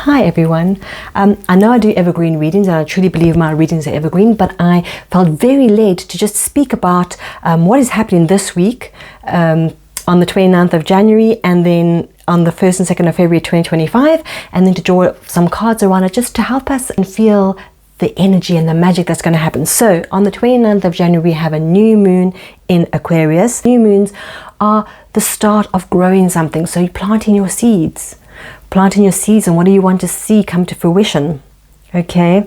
Hi everyone. I know I do evergreen readings and I truly believe my readings are evergreen, but I felt very led to just speak about what is happening this week on the 29th of January and then on the 1st and 2nd of February 2025, and then to draw some cards around it just to help us and feel the energy and the magic that's going to happen. So on the 29th of January we have a new moon in Aquarius. New moons are the start of growing something, so you're planting your seeds. Planting your seeds and what do you want to see come to fruition. Okay,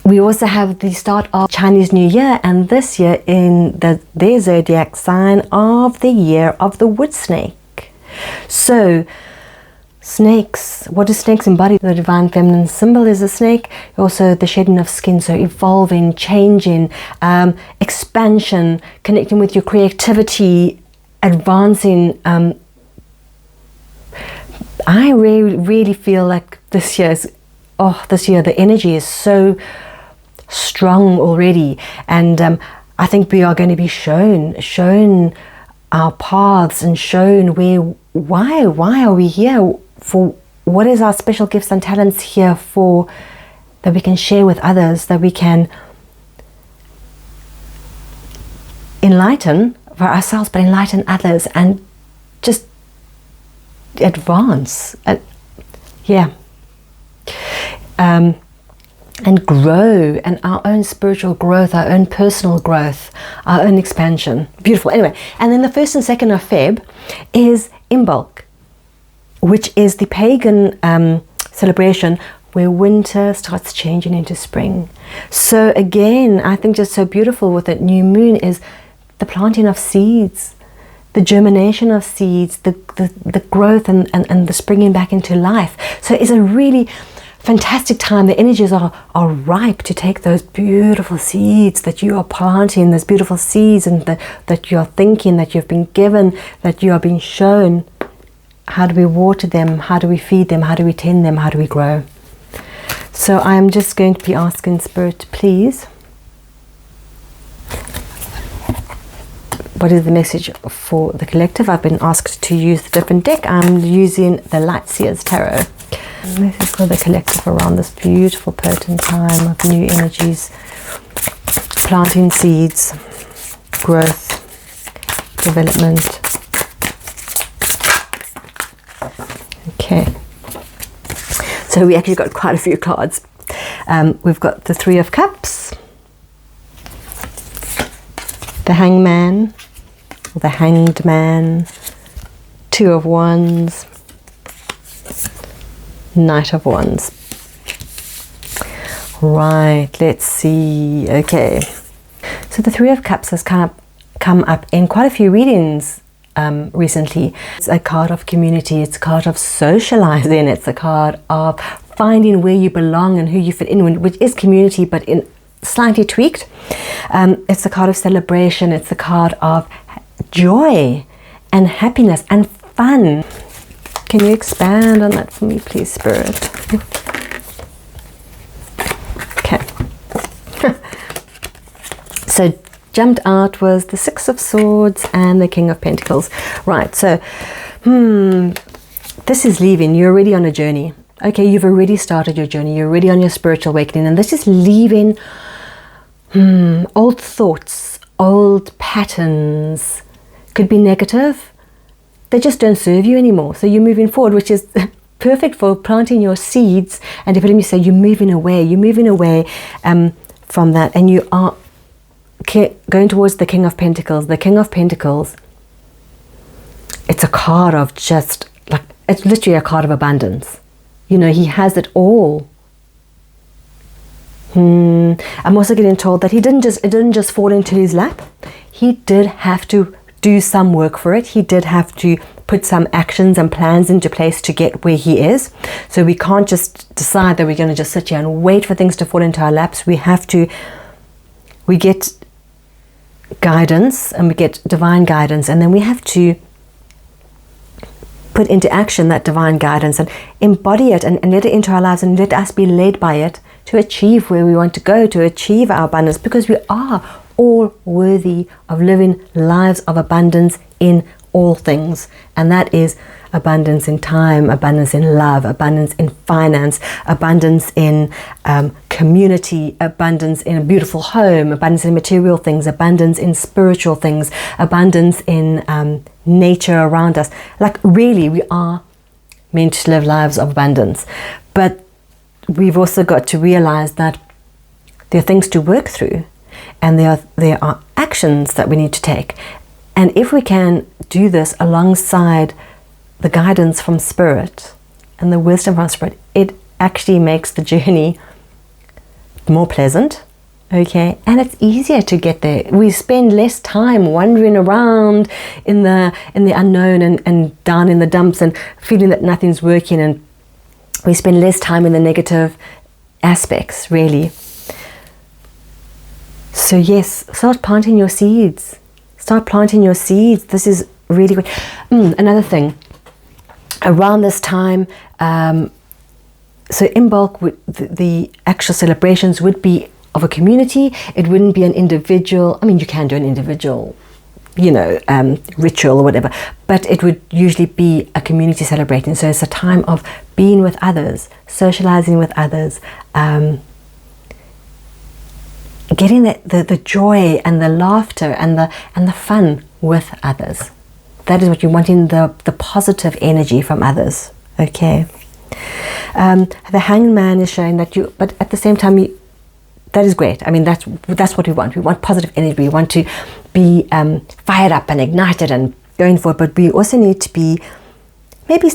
we also have the start of Chinese New Year, and this year in their zodiac sign of the year of the wood snake. So snakes, what do snakes embody? The divine feminine symbol is a snake. Also the shedding of skin, so evolving, changing, expansion, connecting with your creativity, advancing. I really feel like this year the energy is so strong already, and I think we are going to be shown our paths and shown why are we here, for what is our special gifts and talents here for, that we can share with others, that we can enlighten for ourselves but enlighten others and just advance and grow, and our own spiritual growth, our own personal growth, our own expansion. Beautiful. Anyway, and then the 1st and 2nd of Feb is Imbolc, which is the pagan celebration where winter starts changing into spring. So again, I think just so beautiful with that new moon is the planting of seeds, the germination of seeds, the growth and the springing back into life. So it's a really fantastic time. The energies are ripe to take those beautiful seeds that you are planting, those beautiful seeds and that you're thinking, that you've been given, that you are being shown. How do we water them? How do we feed them? How do we tend them? How do we grow? So I'm just going to be asking Spirit, please, what is the message for the collective? I've been asked to use a different deck. I'm using the Light Seers Tarot. Message for the collective around this beautiful, potent time of new energies, planting seeds, growth, development. Okay. So we actually got quite a few cards. We've got the Three of Cups, the Hangman, the Hanged Man, Two of Wands, Knight of Wands. Right, let's see. Okay, so the Three of Cups has come up in quite a few readings recently. It's a card of community, it's a card of socializing, it's a card of finding where you belong and who you fit in, which is community but in slightly tweaked. It's a card of celebration, it's a card of joy and happiness and fun. Can you expand on that for me, please, Spirit? Okay. So jumped out was the Six of Swords and the King of Pentacles. Right, so this is leaving. You're already on a journey. Okay, you've already started your journey. You're already on your spiritual awakening, and this is leaving old thoughts, old patterns. Could be negative. They just don't serve you anymore. So you're moving forward, which is perfect for planting your seeds. And if you say you're moving away from that, and you are going towards the King of Pentacles. The King of Pentacles, it's a card of just like, it's literally a card of abundance. You know, he has it all. I'm also getting told that it didn't just fall into his lap. He did have to do some work for it. He did have to put some actions and plans into place to get where he is. So we can't just decide that we're going to just sit here and wait for things to fall into our laps. We get guidance, and we get divine guidance, and then we have to put into action that divine guidance and embody it and let it into our lives, and let us be led by it to achieve where we want to go, to achieve our abundance, because we are all worthy of living lives of abundance in all things. And that is abundance in time, abundance in love, abundance in finance, abundance in community, abundance in a beautiful home, abundance in material things, abundance in spiritual things, abundance in nature around us. Like really, we are meant to live lives of abundance. But we've also got to realize that there are things to work through, and there are actions that we need to take. And if we can do this alongside the guidance from Spirit and the wisdom from Spirit, it actually makes the journey more pleasant, okay? And it's easier to get there. We spend less time wandering around in the unknown and down in the dumps and feeling that nothing's working, and we spend less time in the negative aspects, really. So yes, start planting your seeds. Start planting your seeds. This is really good. Another thing, around this time, so Imbolc, the actual celebrations would be of a community. It wouldn't be an individual. I mean, you can do an individual, ritual or whatever, but it would usually be a community celebrating. So it's a time of being with others, socializing with others, getting the joy and the laughter and the fun with others. That is what you're wanting, the positive energy from others. Okay. The Hangman is showing that but at the same time, that is great. I mean, that's what we want. We want positive energy. We want to be fired up and ignited and going for it. But we also need to be maybe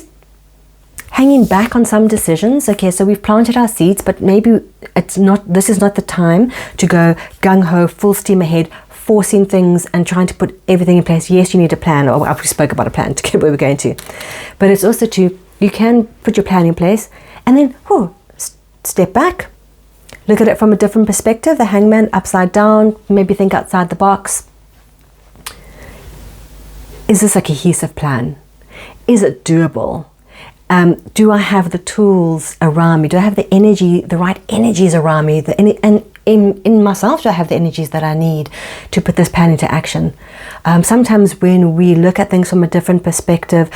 hanging back on some decisions. Okay, so we've planted our seeds, but maybe this is not the time to go gung-ho, full steam ahead, forcing things and trying to put everything in place. Yes, you need a plan, or we spoke about a plan to get where we're going to. But it's also you can put your plan in place and then step back, look at it from a different perspective. The Hangman upside down, maybe think outside the box. Is this a cohesive plan? Is it doable? Do I have the tools around me? Do I have the energy, the right energies around me? And in myself, do I have the energies that I need to put this plan into action? Sometimes when we look at things from a different perspective,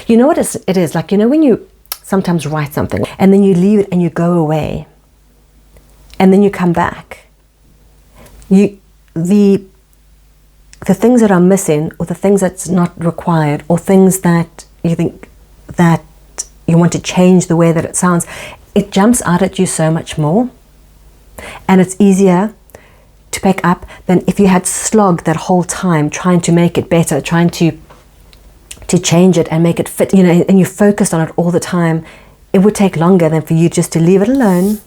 you know what it is like, when you sometimes write something and then you leave it and you go away and then you come back, the things that are missing, or the things that's not required, or things that you think that you want to change the way that it sounds, it jumps out at you so much more, and it's easier to pick up than if you had slogged that whole time trying to make it better, trying to change it and make it fit, and you focused on it all the time. It would take longer than for you just to leave it alone,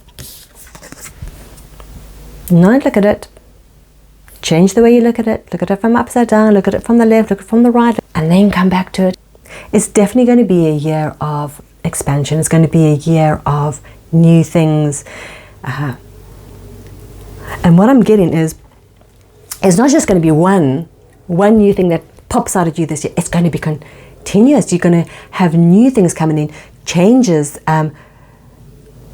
not look at it, change the way you look at it from upside down, look at it from the left, look at it from the right, and then come back to it. It's definitely going to be a year of expansion. It's going to be a year of new things. And what I'm getting is, it's not just going to be one new thing that pops out at you this year. It's going to be continuous. You're going to have new things coming in, changes,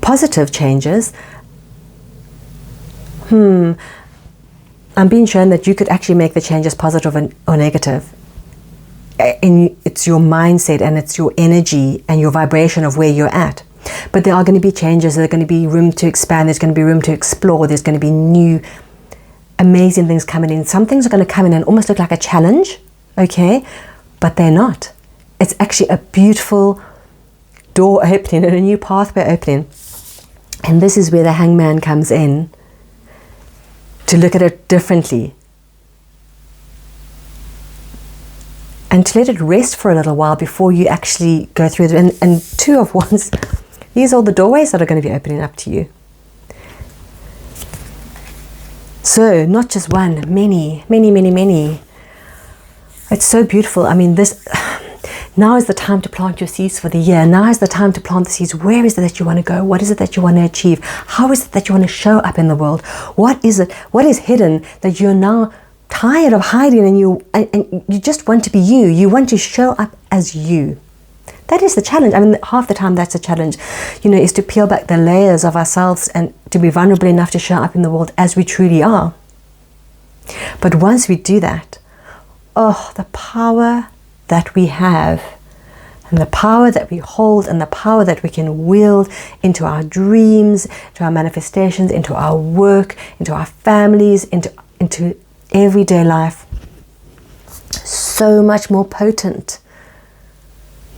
positive changes. I'm being shown that you could actually make the changes positive or negative. And it's your mindset and it's your energy and your vibration of where you're at. But there are going to be changes. There's going to be room to expand. There's going to be room to explore. There's going to be new, amazing things coming in. Some things are going to come in and almost look like a challenge, okay? But they're not. It's actually a beautiful door opening and a new pathway opening. And this is where the Hangman comes in to look at it differently. And to let it rest for a little while before you actually go through it. And two of wands, these are the doorways that are going to be opening up to you. So not just one, many. It's so beautiful. I mean, now is the time to plant your seeds for the year. Now is the time to plant the seeds. Where is it that you want to go? What is it that you want to achieve? How is it that you want to show up in the world? What is it? What is hidden that you're now tired of hiding, and you just want to be you. You want to show up as you. That is the challenge. I mean, half the time that's a challenge, is to peel back the layers of ourselves and to be vulnerable enough to show up in the world as we truly are. But once we do that, the power that we have And the power that we hold and the power that we can wield into our dreams, into our manifestations, into our work, into our families, into everyday life. So much more potent.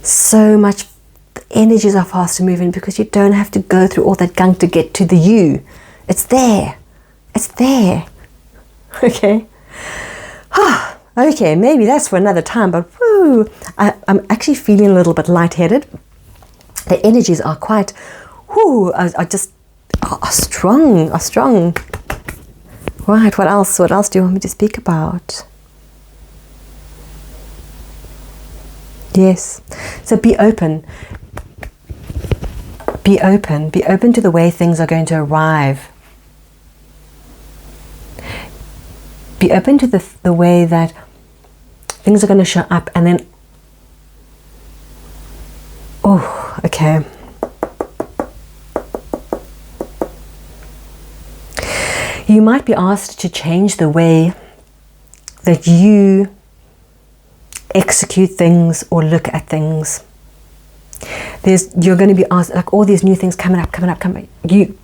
So much, the energies are faster moving because you don't have to go through all that gunk to get to the you. It's there. It's there. Okay. Okay, maybe that's for another time, but woo, I'm actually feeling a little bit lightheaded. The energies are quite, are strong, Right, what else do you want me to speak about? Yes, so be open. Be open to the way things are going to arrive. Be open to the way that things are going to show up, and then, okay. You might be asked to change the way that you execute things or look at things. You're going to be asked, like, all these new things coming up. You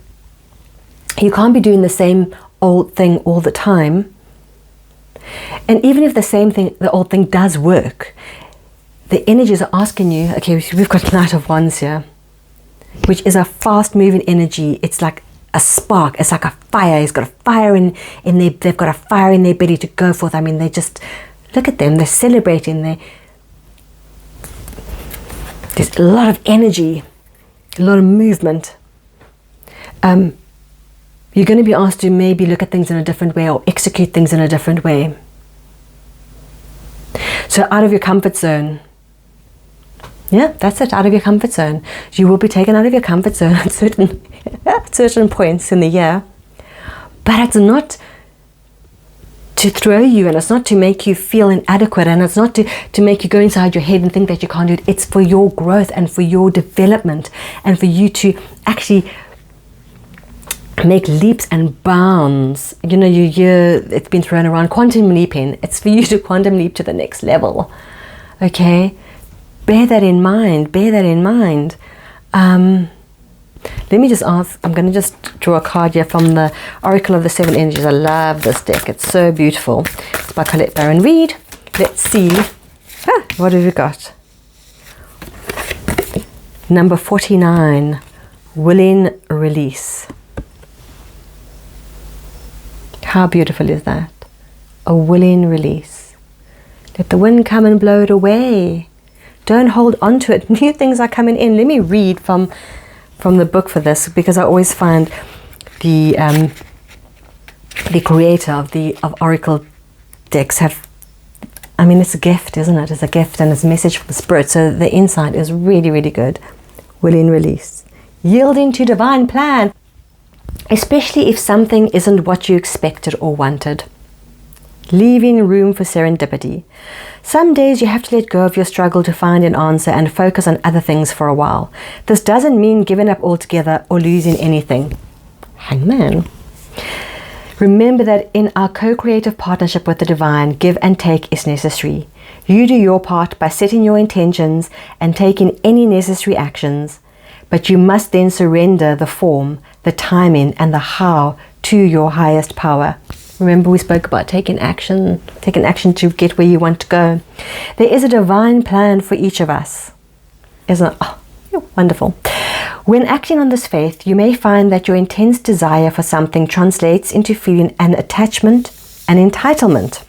can't be doing the same old thing all the time. And even if the old thing does work, the energies are asking you, okay, we've got Knight of Wands here, which is a fast moving energy. It's like a spark. It's like a fire. He's got a fire they've got a fire in their belly to go forth. I mean, they just, look at them. They're celebrating. There's a lot of energy, a lot of movement. You're going to be asked to maybe look at things in a different way or execute things in a different way. So out of your comfort zone. Yeah, that's it, out of your comfort zone. You will be taken out of your comfort zone at certain points in the year. But it's not to throw you, and it's not to make you feel inadequate, and it's not to make you go inside your head and think that you can't do it. It's for your growth and for your development and for you to actually make leaps and bounds. You know, you hear it's been thrown around, quantum leaping. It's for you to quantum leap to the next level. Okay, bear that in mind. Let me just ask, I'm going to just draw a card here from the Oracle of the Seven Energies. I love this deck. It's so beautiful. It's by Colette Baron Reid. Let's see. What have we got? Number 49. Willing release. How beautiful is that? A willing release. Let the wind come and blow it away. Don't hold on to it. New things are coming in. Let me read from the book for this, because I always find the creator of Oracle decks it's a gift, isn't it? It's a gift and it's a message from the Spirit. So the insight is really, really good. Willing release. Yielding to divine plan. Especially if something isn't what you expected or wanted. Leaving room for serendipity. Some days you have to let go of your struggle to find an answer and focus on other things for a while. This doesn't mean giving up altogether or losing anything. Hangman. Remember that in our co-creative partnership with the divine, give and take is necessary. You do your part by setting your intentions and taking any necessary actions, but you must then surrender the form, the timing, and the how to your highest power. Remember, we spoke about taking action to get where you want to go. There is a divine plan for each of us. Isn't it? Oh, wonderful. When acting on this faith, you may find that your intense desire for something translates into feeling an attachment, an entitlement.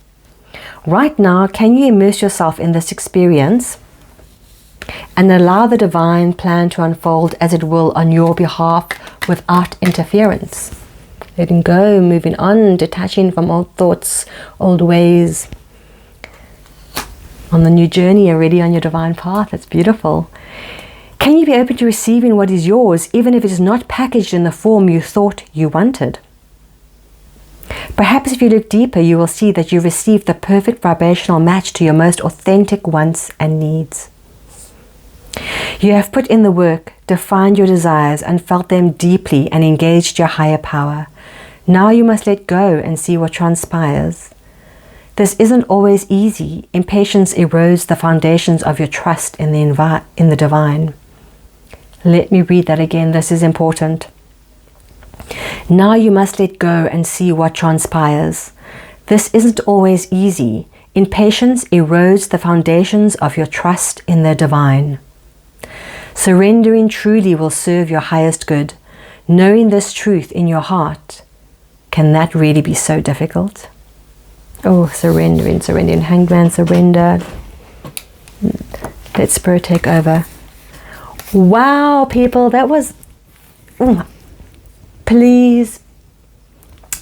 Right now, can you immerse yourself in this experience and allow the divine plan to unfold as it will on your behalf without interference? Letting go, moving on, detaching from old thoughts, old ways. On the new journey, already on your divine path. It's beautiful. Can you be open to receiving what is yours, even if it is not packaged in the form you thought you wanted? Perhaps if you look deeper, you will see that you received the perfect vibrational match to your most authentic wants and needs. You have put in the work, defined your desires, and felt them deeply and engaged your higher power. Now you must let go and see what transpires. This isn't always easy. Impatience erodes the foundations of your trust in the divine. Let me read that again. This is important. Now you must let go and see what transpires. This isn't always easy. Impatience erodes the foundations of your trust in the divine. Surrendering truly will serve your highest good. Knowing this truth in your heart, can that really be so difficult? Oh, surrendering. Hanged Man, surrender. Let Spirit take over. Wow, people, that was... please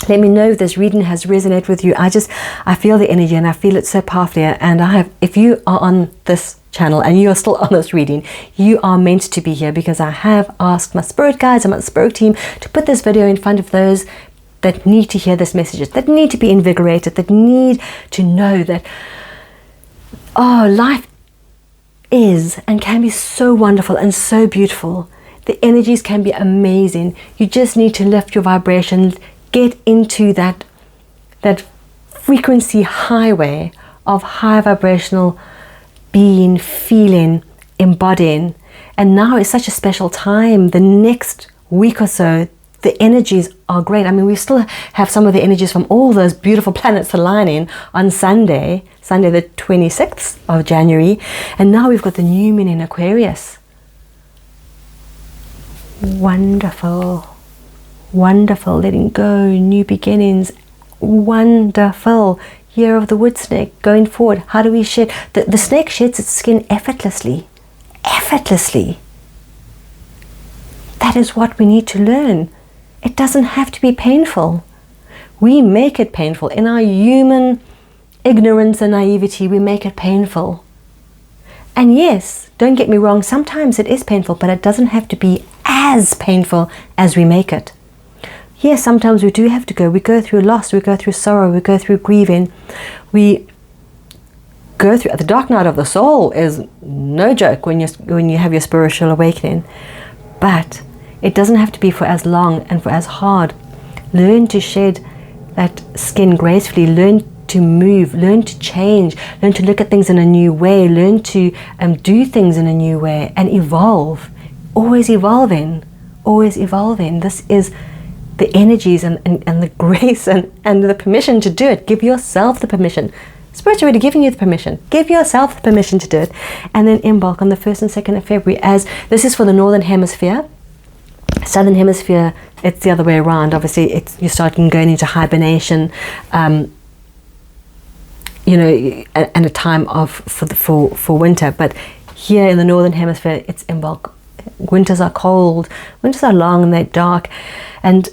let me know if this reading has resonated with you. I feel the energy, and I feel it so powerfully. And if you are on this channel and you are still on this reading, you are meant to be here, because I have asked my spirit guides and my spirit team to put this video in front of those that need to hear this message, that need to be invigorated, that need to know that, life is and can be so wonderful and so beautiful. The energies can be amazing. You just need to lift your vibration, get into that frequency highway of high vibrational being, feeling, embodying. And now is such a special time. The next week or so, the energies are great. I mean, we still have some of the energies from all those beautiful planets aligning on Sunday the 26th of January. And now we've got the new moon in Aquarius. Wonderful. Letting go, new beginnings. Wonderful. Year of the wood snake, going forward. How do we shed? The snake sheds its skin effortlessly. That is what we need to learn. It doesn't have to be painful. We make it painful. In our human ignorance and naivety, we make it painful. And yes, don't get me wrong, sometimes it is painful, but it doesn't have to be as painful as we make it. Yes, sometimes we do have to go. We go through loss, we go through sorrow, we go through grieving. We go through, the dark night of the soul is no joke when you have your spiritual awakening. But it doesn't have to be for as long and for as hard. Learn to shed that skin gracefully. Learn to move. Learn to change. Learn to look at things in a new way. Learn to do things in a new way and evolve. Always evolving. This is the energies and the grace and the permission to do it. Give yourself the permission. Spirit's already giving you the permission. Give yourself the permission to do it. And then Imbolc on the 1st and 2nd of February, as this is for the Northern Hemisphere. Southern Hemisphere, it's the other way around. Obviously, you're starting going into hibernation, and a time for winter. But here in the Northern Hemisphere, it's Imbolc. Winters are cold, winters are long and they're dark. And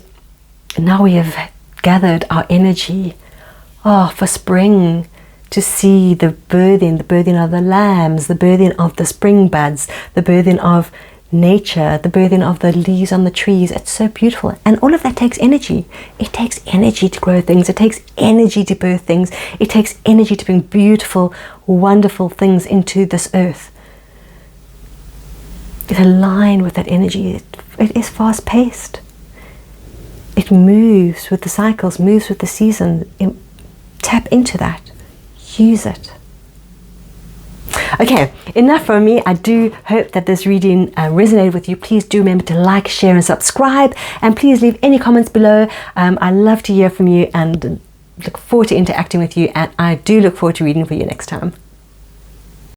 now we have gathered our energy for spring, to see the birthing of the lambs, the birthing of the spring buds, the birthing of nature, the birthing of the leaves on the trees. It's so beautiful. And all of that takes energy. It takes energy to grow things. It takes energy to birth things. It takes energy to bring beautiful, wonderful things into this earth. It aligns with that energy. It is fast paced. It moves with the cycles, moves with the season. Tap into that. Use it. Okay, enough from me. I do hope that this reading resonated with you. Please do remember to like, share and subscribe, and please leave any comments below. I love to hear from you and look forward to interacting with you, and I do look forward to reading for you next time.